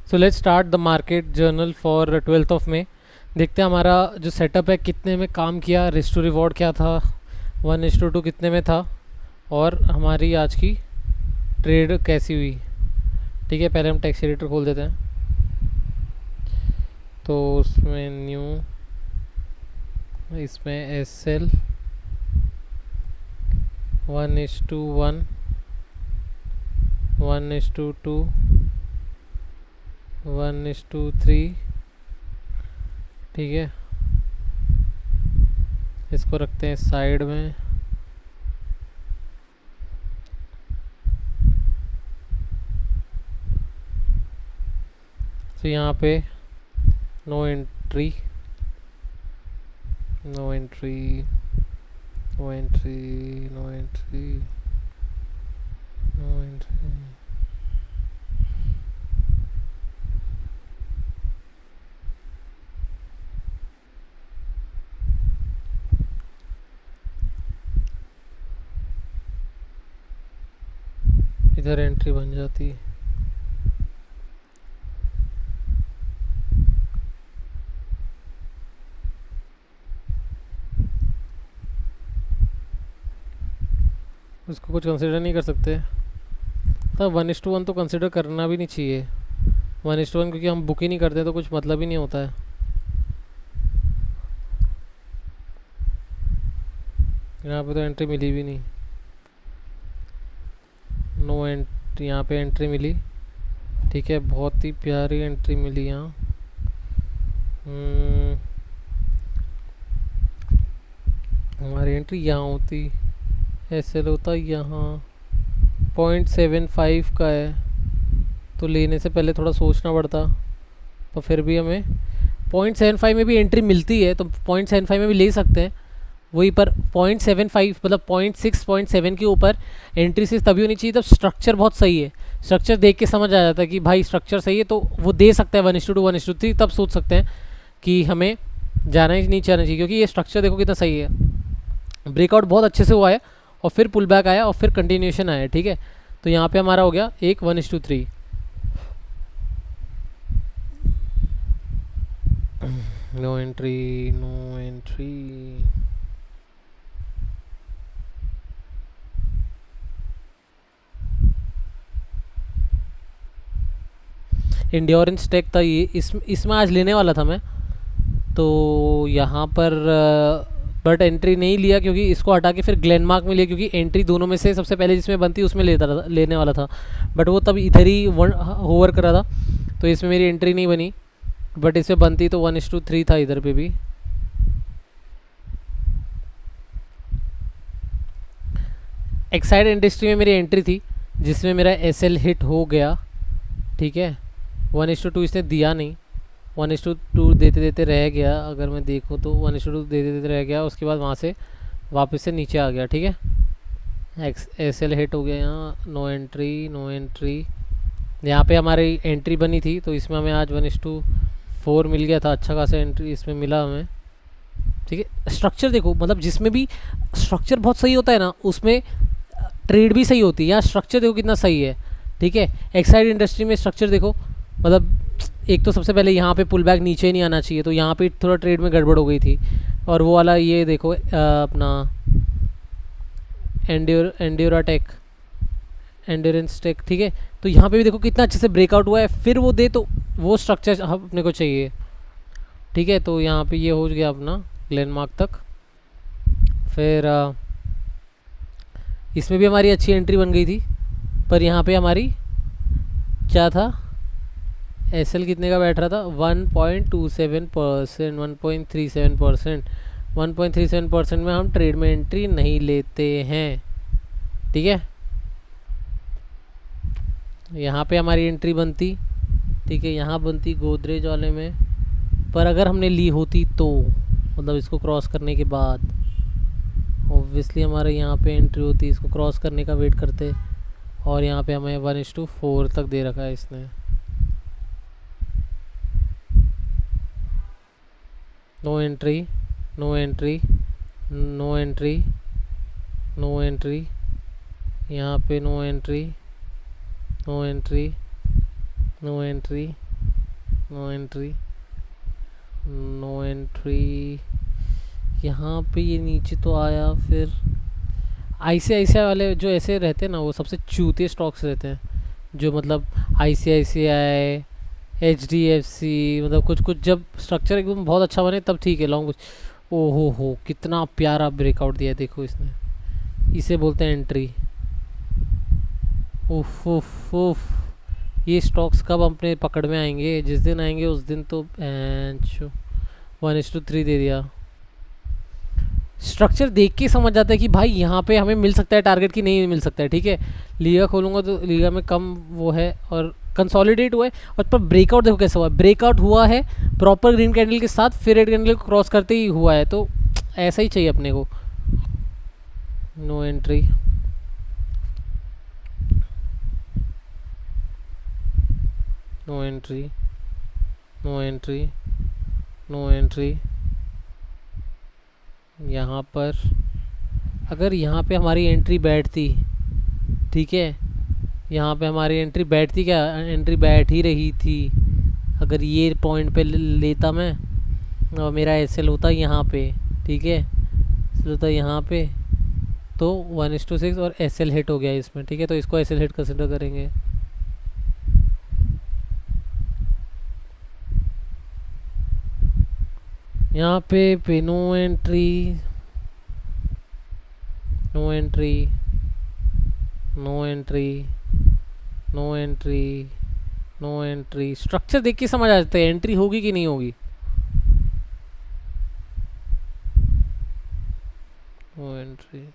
So let's start the market journal for 12 देखते हैं हमारा जो सेटअप है कितने में काम किया, रिस्क टू रिवॉर्ड क्या था, 1:2 कितने में था, और हमारी आज की ट्रेड कैसी हुई। ठीक है, पहले हम टेक्स्ट एडिटर खोल देते हैं। तो उसमें न्यू, इसमें एस एल 1:1, 1:2, 1:3। ठीक है, इसको रखते हैं साइड में। तो यहाँ पे no entry, no entry, no entry, no entry, no entry. इधर एंट्री बन जाती। उसको कुछ कंसिडर नहीं कर सकते। तो 1:1 तो कंसिडर करना भी नहीं चाहिए। 1:1 क्योंकि हम बुक ही नहीं करते तो कुछ मतलब ही नहीं होता है। यहाँ पे तो एंट्री मिली भी नहीं। नो एंट्री, यहाँ पे एंट्री मिली। ठीक है, बहुत ही प्यारी एंट्री मिली यहाँ। हमारी एंट्री यहाँ होती, ऐसे होता यहाँ। 0.75 का है तो लेने से पहले थोड़ा सोचना पड़ता, तो फिर भी हमें 0.75 में भी एंट्री मिलती है तो 0.75 में भी ले सकते हैं वही। पर 0.75 मतलब 0.6 0.7 के ऊपर एंट्री सिर्फ तभी होनी चाहिए जब स्ट्रक्चर बहुत सही है। स्ट्रक्चर देख के समझ आ जाता है कि भाई स्ट्रक्चर सही है तो वो दे सकता है 1:2 1:3, तब सोच सकते हैं कि हमें जाना ही नहीं जाना चाहिए, क्योंकि ये स्ट्रक्चर देखो कितना सही है। ब्रेकआउट बहुत अच्छे से हुआ है और फिर पुल बैक आया और फिर कंटिन्यूएशन आया। ठीक है, तो यहाँ पे हमारा हो गया एक 1:3। No entry, no entry. Endurance tech था ये, इसमें आज लेने वाला था मैं, तो यहाँ पर बट एंट्री नहीं लिया क्योंकि इसको हटा के फिर ग्लेनमार्क में लिया, क्योंकि एंट्री दोनों में से सबसे पहले जिसमें बनती उसमें लेने वाला था। बट वो तब इधर ही होवर करा था तो इसमें मेरी एंट्री नहीं बनी, बट इसमें बनती तो 1:3 था इधर पे भी। एक्साइड इंडस्ट्री में मेरी एंट्री थी जिसमें मेरा एसएल हिट हो गया। ठीक है, 1:2 इसने दिया नहीं, 1:2 देते देते रह गया। अगर मैं देखूँ तो 1:2 देते देते रह गया, उसके बाद वहाँ से वापस से नीचे आ गया। ठीक है, एसएल हिट हो गया यहाँ। No entry, no entry. यहाँ पे हमारी एंट्री बनी थी तो इसमें हमें आज 1:4 मिल गया था, अच्छा खासा एंट्री इसमें मिला हमें। ठीक है, स्ट्रक्चर देखो, मतलब जिसमें भी स्ट्रक्चर बहुत सही होता है ना उसमें ट्रेड भी सही होती है। यहाँ स्ट्रक्चर देखो कितना सही है। ठीक है, एक्साइड इंडस्ट्री में स्ट्रक्चर देखो, मतलब एक तो सबसे पहले यहाँ पे पुल बैक नीचे नहीं आना चाहिए, तो यहाँ पे थोड़ा ट्रेड में गड़बड़ हो गई थी। और वो वाला ये देखो अपना एंड्योराटेक, एंड्योरेंस टेक। ठीक है, तो यहाँ पे भी देखो कितना अच्छे से ब्रेकआउट हुआ है, फिर वो दे तो वो स्ट्रक्चर अपने को चाहिए। ठीक है, तो यहाँ पे ये हो गया अपना ग्लेनमार्क तक। फिर इसमें भी हमारी अच्छी एंट्री बन गई थी, पर यहाँ पे हमारी क्या था, एसएल कितने का बैठ रहा था, 1.27%, 1.37%। 1.37% में हम ट्रेड में एंट्री नहीं लेते हैं। ठीक है, यहाँ पे हमारी एंट्री बनती। ठीक है, यहाँ बनती गोदरेज वाले में, पर अगर हमने ली होती तो मतलब इसको क्रॉस करने के बाद ऑब्वियसली हमारे यहाँ पे एंट्री होती, इसको क्रॉस करने का वेट करते। और यहाँ पे हमें 1:4 तक दे रखा है इसने। No entry, no entry, no entry, no entry. यहाँ पे no entry, no entry, no entry, no entry, no entry. यहाँ पे ये नीचे तो आया। फिर आईसीआईसीआई वाले जो ऐसे रहते हैं ना, वो सबसे चूते स्टॉक्स रहते हैं, जो मतलब आईसीआईसीआई, एचडीएफसी, मतलब कुछ कुछ जब स्ट्रक्चर एकदम बहुत अच्छा बने तब ठीक है लॉन्ग। ओ हो, कितना प्यारा ब्रेकआउट दिया है देखो इसने। इसे बोलते हैं एंट्री। उफ उफ उफ। ये स्टॉक्स कब अपने पकड़ में आएंगे? जिस दिन आएंगे उस दिन तो 1:3 दे दिया। स्ट्रक्चर देख के समझ जाता है कि भाई यहाँ पे हमें मिल सकता है टारगेट की नहीं मिल सकता है। ठीक है, लीगा खोलूँगा तो लीगा में कम वो है और कंसोलिडेट हुआ है। और पर ब्रेकआउट देखो कैसा हुआ है, ब्रेकआउट हुआ है प्रॉपर ग्रीन कैंडल के साथ, फिर रेड कैंडल को क्रॉस करते ही हुआ है। तो ऐसा ही चाहिए अपने को। No entry, no entry, no entry, no entry. यहाँ पर अगर यहाँ पे हमारी एंट्री बैठती, ठीक है, यहाँ पे हमारी एंट्री बैठती, क्या एंट्री बैठ ही रही थी। अगर ये पॉइंट पे लेता मैं और मेरा एसएल होता यहाँ पे, ठीक है, एसएल होता यहाँ पे, तो 1:6 और एसएल हिट हो गया इसमें। ठीक है, तो इसको एसएल हिट कंसिडर करेंगे। यहाँ पे no entry, no entry, no entry, no entry, no entry. Structure देख के समझ आ जाता है एंट्री होगी कि नहीं होगी। नो एंट्री,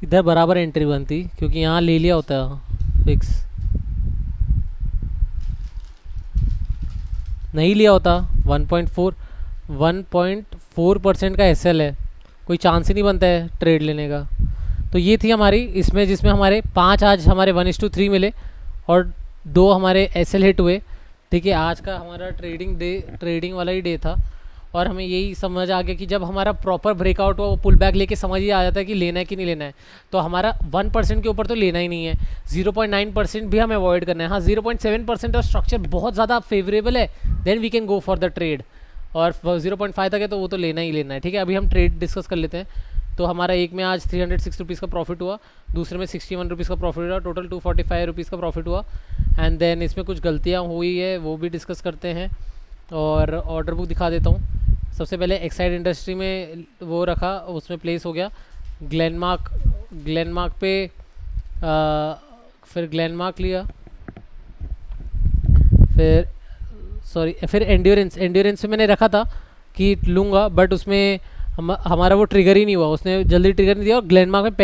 इधर बराबर एंट्री बनती क्योंकि यहाँ ले लिया होता है फिक्स। नहीं लिया होता। 1.4% का एसएल है, कोई चांस ही नहीं बनता है ट्रेड लेने का। तो ये थी हमारी इसमें, जिसमें हमारे 5 आज हमारे 1:3 मिले और 2 हमारे एसएल हिट हुए। ठीक है, आज का हमारा ट्रेडिंग वाला ही डे था। और हमें यही समझ आ गया कि जब हमारा प्रॉपर ब्रेकआउट हुआ, वो पुल बैक लेके समझ ही आ जाता है कि लेना है कि नहीं लेना है। तो हमारा 1% के ऊपर तो लेना ही नहीं है, 0.9% भी हमें अवॉइड करना है। हाँ, 0.7% और स्ट्रक्चर बहुत ज़्यादा फेवरेबल है, then we can go for the trade. और 0.5 तक है तो वो तो लेना ही लेना है। ठीक है, अभी हम ट्रेड डिस्कस कर लेते हैं। तो हमारा एक में आज 306 रुपीज़ का प्रॉफिट हुआ, दूसरे में 61 रुपीज़ का प्रॉफिट हुआ, टोटल 245 रुपीज़ का प्रॉफिट हुआ। एंड देन इसमें कुछ गलतियाँ हुई है वो भी डिस्कस करते हैं। और ऑर्डर बुक दिखा देता हूँ। सबसे पहले एक्साइड इंडस्ट्री में वो रखा, उसमें प्लेस हो गया ग्लेनमार्क पे। फिर ग्लेनमार्क लिया, फिर एंड्योरेंस पे मैंने रखा था कि लूँगा, बट उसमें हमारा वो ट्रिगर ही नहीं हुआ, उसने जल्दी ट्रिगर नहीं दिया और ग्लेनमार्क में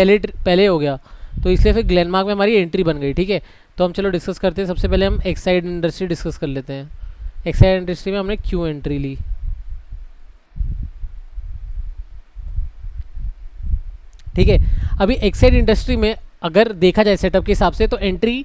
पहले हो गया, तो इसलिए फिर ग्लेनमार्क में हमारी एंट्री बन गई। ठीक है, तो हम चलो डिस्कस करते हैं। सबसे पहले हम एक्साइड इंडस्ट्री डिस्कस कर लेते हैं। एक्साइड इंडस्ट्री में हमने क्यों एंट्री ली। ठीक है, अभी एक्साइड इंडस्ट्री में अगर देखा जाए सेटअप के हिसाब से तो एंट्री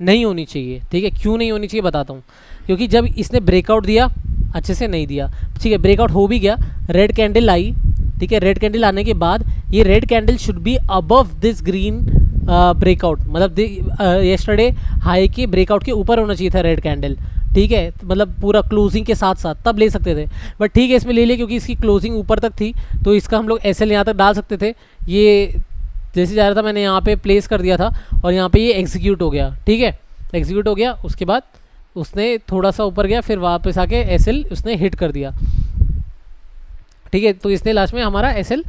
नहीं होनी चाहिए। ठीक है, क्यों नहीं होनी चाहिए बताता हूँ। क्योंकि जब इसने ब्रेकआउट दिया, अच्छे से नहीं दिया, ठीक है, ब्रेकआउट हो भी गया, रेड कैंडल आई। ठीक है, रेड कैंडल आने के बाद ये red candle should be above this green breakout, मतलब येस्टरडे हाई के ब्रेकआउट के ऊपर होना चाहिए था रेड कैंडल। ठीक है, मतलब पूरा क्लोजिंग के साथ साथ तब ले सकते थे, बट ठीक है इसमें ले लिया क्योंकि इसकी क्लोजिंग ऊपर तक थी, तो इसका हम लोग एसएल यहाँ तक डाल सकते थे। ये जैसे जा रहा था मैंने यहाँ पे प्लेस कर दिया था और यहाँ पे ये एग्जीक्यूट हो गया। ठीक है, एग्जीक्यूट हो गया, उसके बाद उसने थोड़ा सा ऊपर गया, फिर वापस आके एसएल उसने हिट कर दिया। ठीक है, तो इसने लास्ट में हमारा एसएल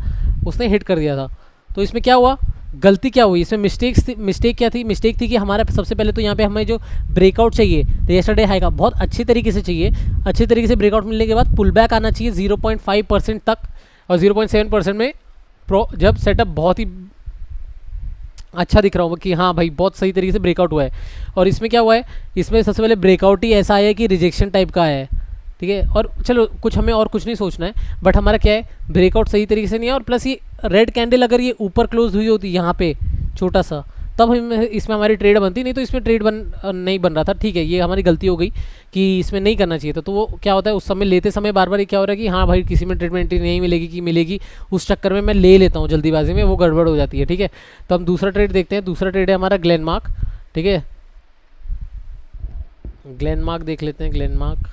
उसने हिट कर दिया था। तो इसमें क्या हुआ, गलती क्या हुई इसमें, मिस्टेक क्या थी। मिस्टेक थी कि हमारा सबसे पहले तो यहाँ पे हमें जो ब्रेकआउट चाहिए येस्टरडे हाई का बहुत अच्छी तरीके से चाहिए, अच्छी तरीके से ब्रेकआउट मिलने के बाद पुल बैक आना चाहिए 0.5% तक, और 0.7% में जब सेटअप बहुत ही अच्छा दिख रहा हूँ कि हाँ भाई बहुत सही तरीके से ब्रेकआउट हुआ है। और इसमें क्या हुआ है, इसमें सबसे पहले ब्रेकआउट ही ऐसा आया है कि रिजेक्शन टाइप का आया है, ठीक है। और चलो कुछ हमें और कुछ नहीं सोचना है, बट हमारा क्या है, ब्रेकआउट सही तरीके से नहीं है। और प्लस ये रेड कैंडल अगर ये ऊपर क्लोज हुई होती यहाँ पे छोटा सा, तब हम इसमें हमारी ट्रेड बनती, नहीं तो इसमें ट्रेड नहीं बन रहा था, ठीक है। ये हमारी गलती हो गई कि इसमें नहीं करना चाहिए था। तो वो क्या होता है, उस समय लेते समय बार बार ये क्या हो रहा है कि हाँ भाई किसी में ट्रेड में एंट्री नहीं मिलेगी कि मिलेगी, उस चक्कर में मैं ले लेता हूँ जल्दीबाजी में, वो गड़बड़ हो जाती है, ठीक है। तो हम दूसरा ट्रेड देखते हैं। दूसरा ट्रेड है हमारा ग्लेनमार्क, ठीक है। ग्लेनमार्क देख लेते हैं, ग्लेनमार्क।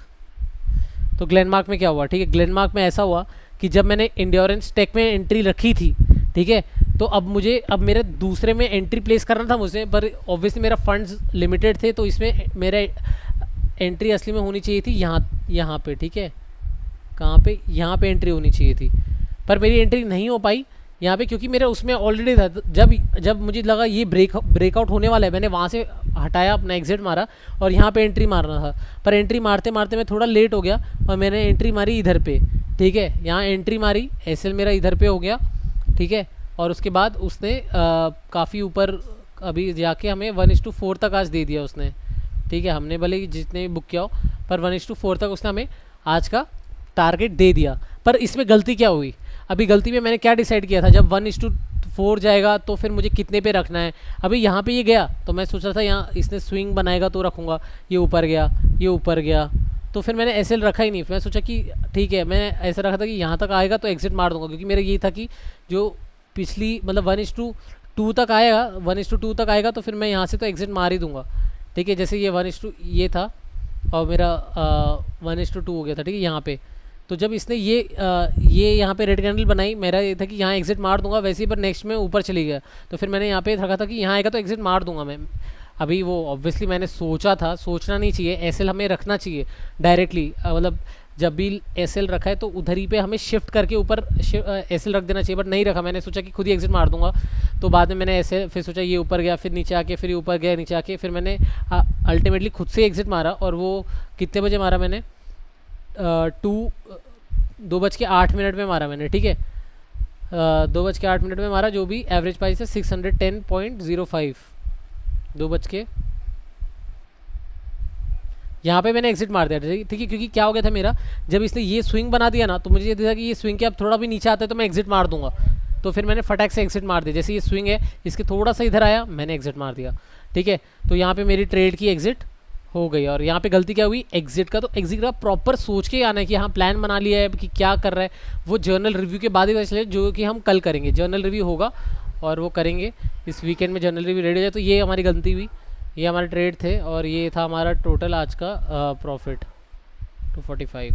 तो ग्लेनमार्क में क्या हुआ, ठीक है, ग्लेनमार्क में ऐसा हुआ कि जब मैंने इंड्योरेंस टेक में एंट्री रखी थी, ठीक है, तो अब मेरे दूसरे में एंट्री प्लेस करना था मुझे, पर ऑब्वियसली मेरा फंड्स लिमिटेड थे, तो इसमें मेरा एंट्री असली में होनी चाहिए थी यहाँ पे, ठीक है। कहाँ पे, यहाँ पे एंट्री होनी चाहिए थी, पर मेरी एंट्री नहीं हो पाई यहाँ पे, क्योंकि मेरा उसमें ऑलरेडी था। जब मुझे लगा ये ब्रेकआउट होने वाला है, मैंने वहाँ से हटाया, अपना एग्जिट मारा और यहाँ पे एंट्री मारना था। पर एंट्री मारते मारते मैं थोड़ा लेट हो गया और मैंने एंट्री मारी इधर पे, ठीक है। यहाँ एंट्री मारी, एसएल मेरा इधर पे हो गया, ठीक है। और उसके बाद उसने काफ़ी ऊपर अभी जाके हमें 1:4 तक आज दे दिया उसने, ठीक है। हमने भले ही जितने भी बुक किया हो, पर 1:4 तक उसने हमें आज का टारगेट दे दिया। पर इसमें गलती क्या हुई, अभी गलती में मैंने क्या डिसाइड किया था, जब 1:4 जाएगा तो फिर मुझे कितने पे रखना है। अभी यहाँ पे ये गया तो मैं सोच रहा था यहाँ इसने स्विंग बनाएगा तो रखूँगा, ये ऊपर गया, ये ऊपर गया, तो फिर मैंने एसएल रखा ही नहीं। मैं सोचा कि ठीक है, मैं ऐसा रखा था कि यहाँ तक आएगा तो एग्जिट मार दूंगा, क्योंकि मेरा ये था कि जो पिछली मतलब 1:2 तक आएगा, 1:2 तक आएगा तो फिर मैं यहाँ से तो एग्जिट मार ही दूंगा, ठीक है। जैसे ये 1:2 ये था और मेरा 1:2 हो गया था, ठीक है, यहाँ पे। तो जब इसने ये यहाँ पे रेड कैंडल बनाई, मेरा ये था कि यहाँ एग्जिट मार दूंगा वैसे ही, पर नेक्स्ट में ऊपर चली गया, तो फिर मैंने यहाँ पे रखा था कि यहाँ आएगा तो एग्जिट मार दूंगा मैं। अभी वो ऑब्वियसली मैंने सोचा था, सोचना नहीं चाहिए, एसएल हमें रखना चाहिए डायरेक्टली, मतलब जब भी एसएल रखा है तो उधर ही पे हमें शिफ्ट करके ऊपर एसएल रख देना चाहिए, बट नहीं रखा। मैंने सोचा कि खुद ही एग्जिट मार दूंगा, तो बाद में मैंने एसएल फिर सोचा ये ऊपर गया, फिर नीचे आके, फिर ऊपर गया नीचे आके, फिर मैंने अल्टीमेटली खुद से एग्जिट मारा। और वो कितने बजे मारा मैंने, 2:08 में मारा मैंने, ठीक है। 2:08 में मारा, जो भी एवरेज प्राइस है 610.05, 2 बज के यहाँ पे मैंने एग्जिट मार दिया, ठीक है। क्योंकि क्या हो गया था मेरा, जब इसने ये स्विंग बना दिया ना, तो मुझे ये था कि ये स्विंग के अब थोड़ा भी नीचे आता है तो मैं एग्जिट मार दूंगा, तो फिर मैंने फटाक से एग्जिट मार दिया। जैसे ये स्विंग है, इसके थोड़ा सा इधर आया, मैंने एग्जिट मार दिया, ठीक है। तो यहाँ पे मेरी ट्रेड की एग्जिट हो गई। और यहाँ पे गलती क्या हुई, एग्जिट का, तो एग्जिट का प्रॉपर सोच के आना है कि हाँ प्लान बना लिया है कि क्या कर रहा है, वो जर्नल रिव्यू के बाद ही पता चले, जो कि हम कल करेंगे। जर्नल रिव्यू होगा और वो करेंगे इस वीकेंड में, जर्नल रिव्यू रेडी हो जाए। तो ये हमारी गलती हुई, ये हमारे ट्रेड थे, और ये था हमारा टोटल आज का प्रॉफिट 245।